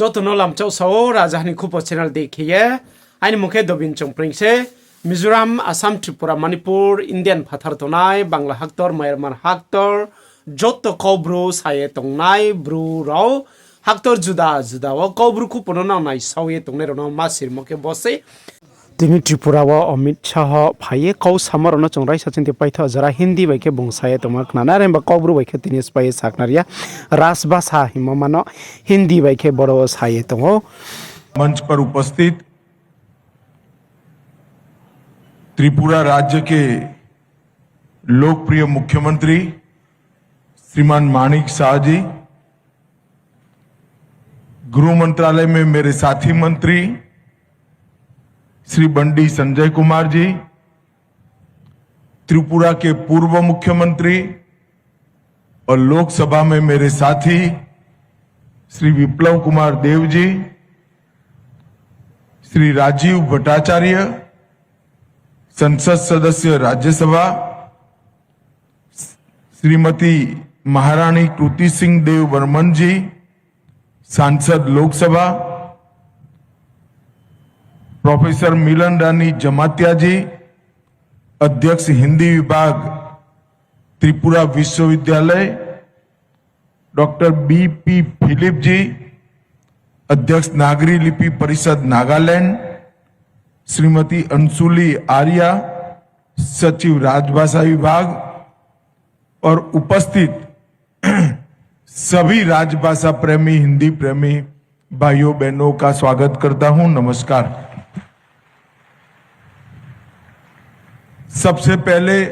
Jotono lam chau sao rajahani khupo channel dekhiye aini mukhe dobin chongpring se Mizoram, Assam, Tripura, Manipur, Indian phathar tonai, Bangla haktor, Myanmar haktor, joto kobru saye tongnai, bru rao, haktor juda juda wa kobru khupono nawnai sawe tongnai rono masir moke bose. Tini Tripura wa Amit Shah phaye kau samar ono chongrai sachinti paitha jara Hindi baike bungsaye tomak nana remba kobru baike tini spaye saknaria rasbasa himamano Hindi baike boro saye tongo मंच पर उपस्थित त्रिपुरा राज्य के लोकप्रिय मुख्यमंत्री श्रीमान माणिक शाह जी, गृह मंत्रालय में मेरे साथी मंत्री श्री बंडी संजय कुमार जी, त्रिपुरा के पूर्व मुख्यमंत्री और लोकसभा में मेरे साथी श्री विप्लव कुमार देव जी, श्री राजीव भट्टाचार्य, संसद सदस्य राज्यसभा श्रीमती महारानी कृति सिंह देव बर्मन जी, सांसद लोकसभा प्रोफेसर मिलन रानी जमातिया जी, अध्यक्ष हिंदी विभाग त्रिपुरा विश्वविद्यालय डॉक्टर बी.पी. फिलिप जी, अध्यक्ष नागरी लिपि परिषद नागालैंड श्रीमती अंशुली आर्या, सचिव राजभाषा विभाग और उपस्थित सभी राजभाषा प्रेमी, हिंदी प्रेमी भाइयों बहनों का स्वागत करता हूं। नमस्कार। सबसे पहले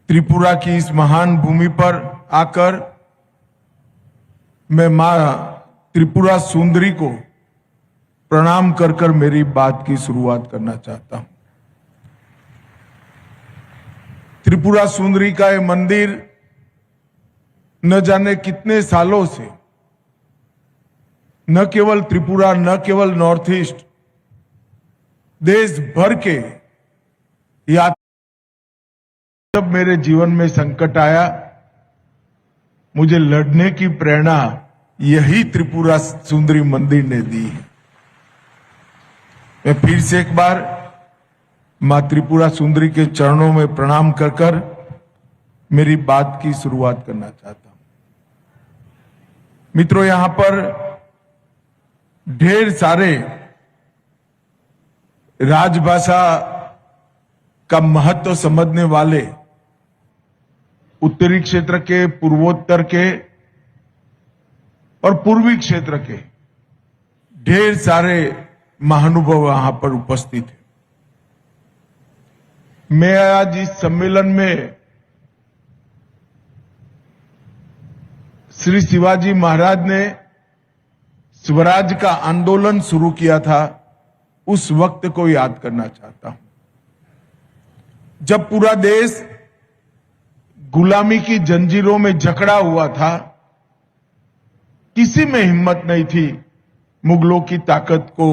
त्रिपुरा की इस महान भूमि पर आकर मैं मां त्रिपुरा सुंदरी को प्रणाम कर कर मेरी बात की शुरुआत करना चाहता हूं। त्रिपुरा सुंदरी का ये मंदिर न जाने कितने सालों से न केवल त्रिपुरा, न केवल नॉर्थ ईस्ट, देश भर के या जब मेरे जीवन में संकट आया, मुझे लड़ने की प्रेरणा यही त्रिपुरा सुंदरी मंदिर ने दी है। मैं फिर से एक बार मां त्रिपुरा सुंदरी के चरणों में प्रणाम कर कर मेरी बात की शुरुआत करना चाहता हूं। मित्रों, यहां पर ढेर सारे राजभाषा का महत्व समझने वाले उत्तरी क्षेत्र के, पूर्वोत्तर के और पूर्वी क्षेत्र के ढेर सारे महानुभाव वहां पर उपस्थित हैं। मैं आज इस सम्मेलन में श्री शिवाजी महाराज ने स्वराज का आंदोलन शुरू किया था, उस वक्त को याद करना चाहता हूं, जब पूरा देश गुलामी की जंजीरों में जकड़ा हुआ था। किसी में हिम्मत नहीं थी मुगलों की ताकत को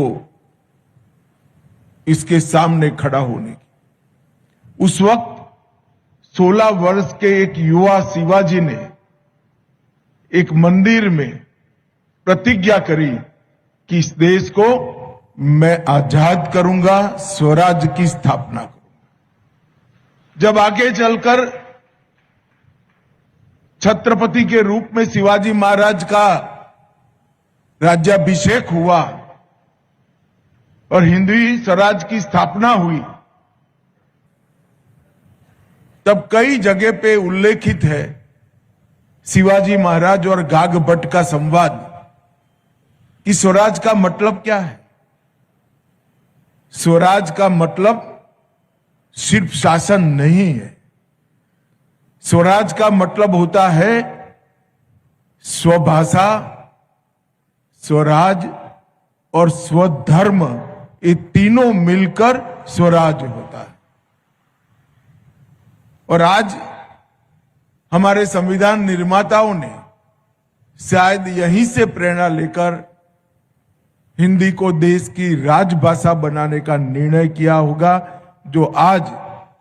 इसके सामने खड़ा होने की। उस वक्त 16 वर्ष के एक युवा शिवाजी ने एक मंदिर में प्रतिज्ञा करी कि इस देश को मैं आजाद करूंगा, स्वराज की स्थापना करूंगा। जब आगे चलकर छत्रपति के रूप में शिवाजी महाराज का राज्याभिषेक हुआ और हिंदवी स्वराज की स्थापना हुई, तब कई जगह पे उल्लेखित है शिवाजी महाराज और गाग भट्ट का संवाद कि स्वराज का मतलब क्या है। स्वराज का मतलब सिर्फ शासन नहीं है। स्वराज का मतलब होता है स्वभाषा, स्वराज और स्वधर्म, ये तीनों मिलकर स्वराज होता है। और आज हमारे संविधान निर्माताओं ने शायद यहीं से प्रेरणा लेकर हिंदी को देश की राजभाषा बनाने का निर्णय किया होगा, जो आज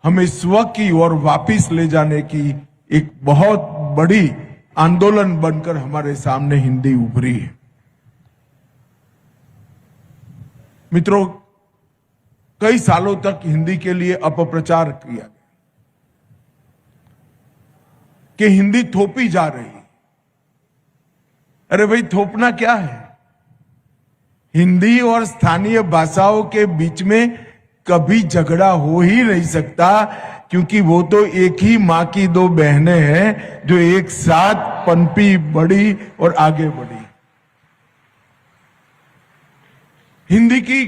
हमें स्व की ओर वापिस ले जाने की एक बहुत बड़ी आंदोलन बनकर हमारे सामने हिंदी उभरी है। मित्रों, कई सालों तक हिंदी के लिए अपप्रचार किया गया कि हिंदी थोपी जा रही है। अरे भाई, थोपना क्या है? हिंदी और स्थानीय भाषाओं के बीच में कभी झगड़ा हो ही नहीं सकता, क्योंकि वो तो एक ही मां की दो बहनें हैं जो एक साथ पनपी, बढ़ी और आगे बढ़ी। हिंदी की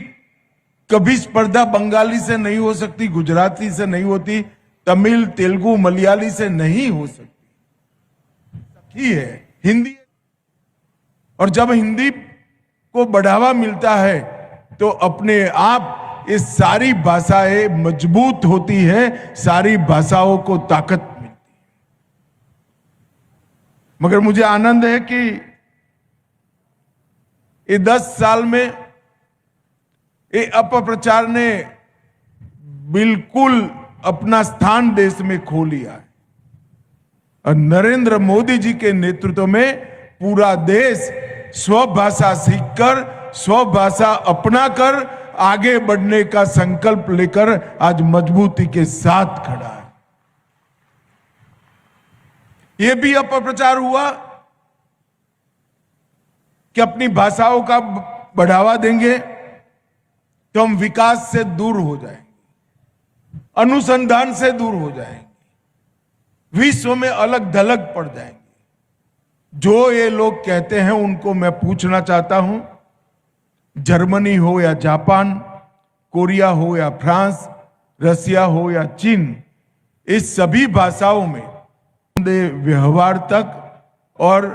कभी स्पर्धा बंगाली से नहीं हो सकती, गुजराती से नहीं होती, तमिल, तेलुगु, मलयाली से नहीं हो सकती। ही है हिंदी। और जब हिंदी को बढ़ावा मिलता है तो अपने आप ये सारी भाषाएं मजबूत होती है, सारी भाषाओं को ताकत मिलती है। मगर मुझे आनंद है कि ये 10 साल में ये अपप्रचार ने बिल्कुल अपना स्थान देश में खो लिया है। और नरेंद्र मोदी जी के नेतृत्व में पूरा देश स्वभाषा सीखकर, स्वभाषा अपनाकर आगे बढ़ने का संकल्प लेकर आज मजबूती के साथ खड़ा है। यह भी अपप्रचार हुआ कि अपनी भाषाओं का बढ़ावा देंगे तो हम विकास से दूर हो जाएंगे, अनुसंधान से दूर हो जाएंगे, विश्व में अलग थलग पड़ जाएंगे। जो ये लोग कहते हैं उनको मैं पूछना चाहता हूं, जर्मनी हो या जापान, कोरिया हो या फ्रांस, रसिया हो या चीन, इस सभी भाषाओं में व्यवहार तक और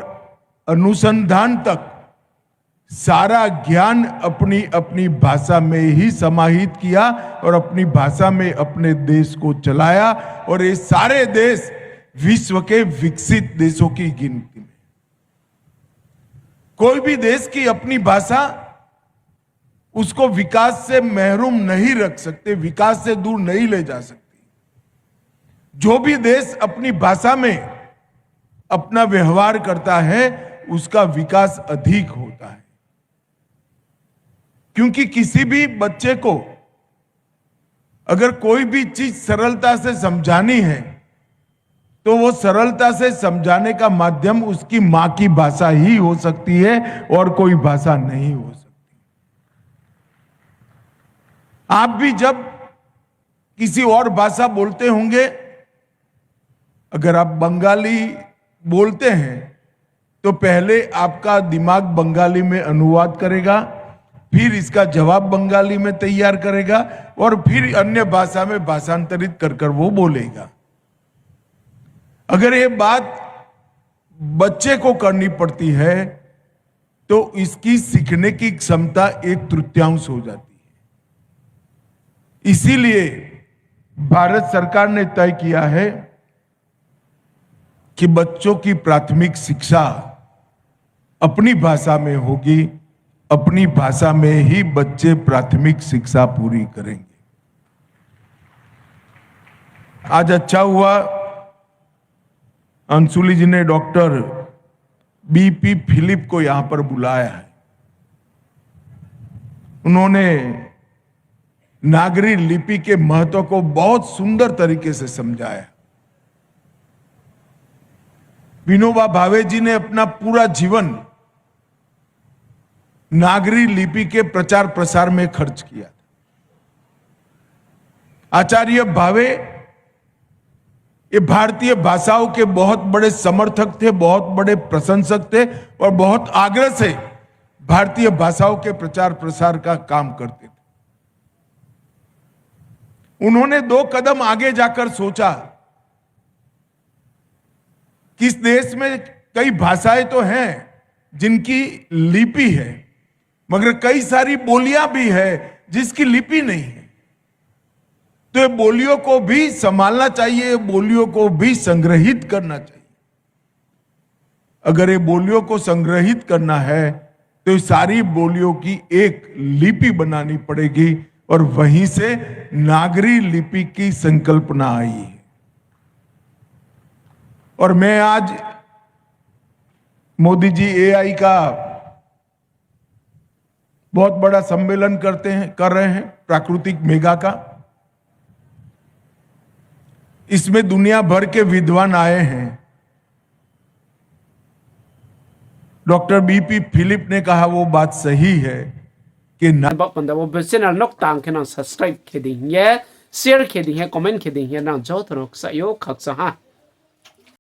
अनुसंधान तक सारा ज्ञान अपनी अपनी भाषा में ही समाहित किया और अपनी भाषा में अपने देश को चलाया। और ये सारे देश विश्व के विकसित देशों की गिनती में। कोई भी देश की अपनी भाषा उसको विकास से महरूम नहीं रख सकते, विकास से दूर नहीं ले जा सकती। जो भी देश अपनी भाषा में अपना व्यवहार करता है उसका विकास अधिक होता है, क्योंकि किसी भी बच्चे को अगर कोई भी चीज सरलता से समझानी है तो वो सरलता से समझाने का माध्यम उसकी मां की भाषा ही हो सकती है और कोई भाषा नहीं हो सकती। आप भी जब किसी और भाषा बोलते होंगे, अगर आप बंगाली बोलते हैं तो पहले आपका दिमाग बंगाली में अनुवाद करेगा, फिर इसका जवाब बंगाली में तैयार करेगा और फिर अन्य भाषा में भाषांतरित कर कर वो बोलेगा। अगर ये बात बच्चे को करनी पड़ती है तो इसकी सीखने की क्षमता 1/3 हो जाती है। इसीलिए भारत सरकार ने तय किया है कि बच्चों की प्राथमिक शिक्षा अपनी भाषा में होगी, अपनी भाषा में ही बच्चे प्राथमिक शिक्षा पूरी करेंगे। आज अच्छा हुआ अंशुली जी ने डॉक्टर बीपी फिलिप को यहां पर बुलाया है। उन्होंने नागरी लिपि के महत्व को बहुत सुंदर तरीके से समझाया। विनोबा भावे जी ने अपना पूरा जीवन नागरी लिपि के प्रचार प्रसार में खर्च किया। आचार्य भावे ये भारतीय भाषाओं के बहुत बड़े समर्थक थे, बहुत बड़े प्रशंसक थे और बहुत आग्रह से भारतीय भाषाओं के प्रचार प्रसार का काम करते थे। उन्होंने 2 कदम आगे जाकर सोचा कि इस देश में कई भाषाएं तो हैं जिनकी लिपि है, मगर कई सारी बोलियां भी है जिसकी लिपि नहीं है। तो ये बोलियों को भी संभालना चाहिए, बोलियों को भी संग्रहित करना चाहिए। अगर ये बोलियों को संग्रहित करना है तो सारी बोलियों की एक लिपि बनानी पड़ेगी और वहीं से नागरी लिपि की संकल्पना आई है। और मैं आज मोदी जी एआई का बहुत बड़ा सम्मेलन कर रहे हैं प्राकृतिक मेगा का। इसमें दुनिया भर के विद्वान आए हैं। डॉक्टर बीपी फिलिप ने कहा वो बात सही है कि bak panda wo channel nok tang ke na subscribe ke ding ye share ke ding ye comment ke ding ye na jo to nok sa yo khak sa ha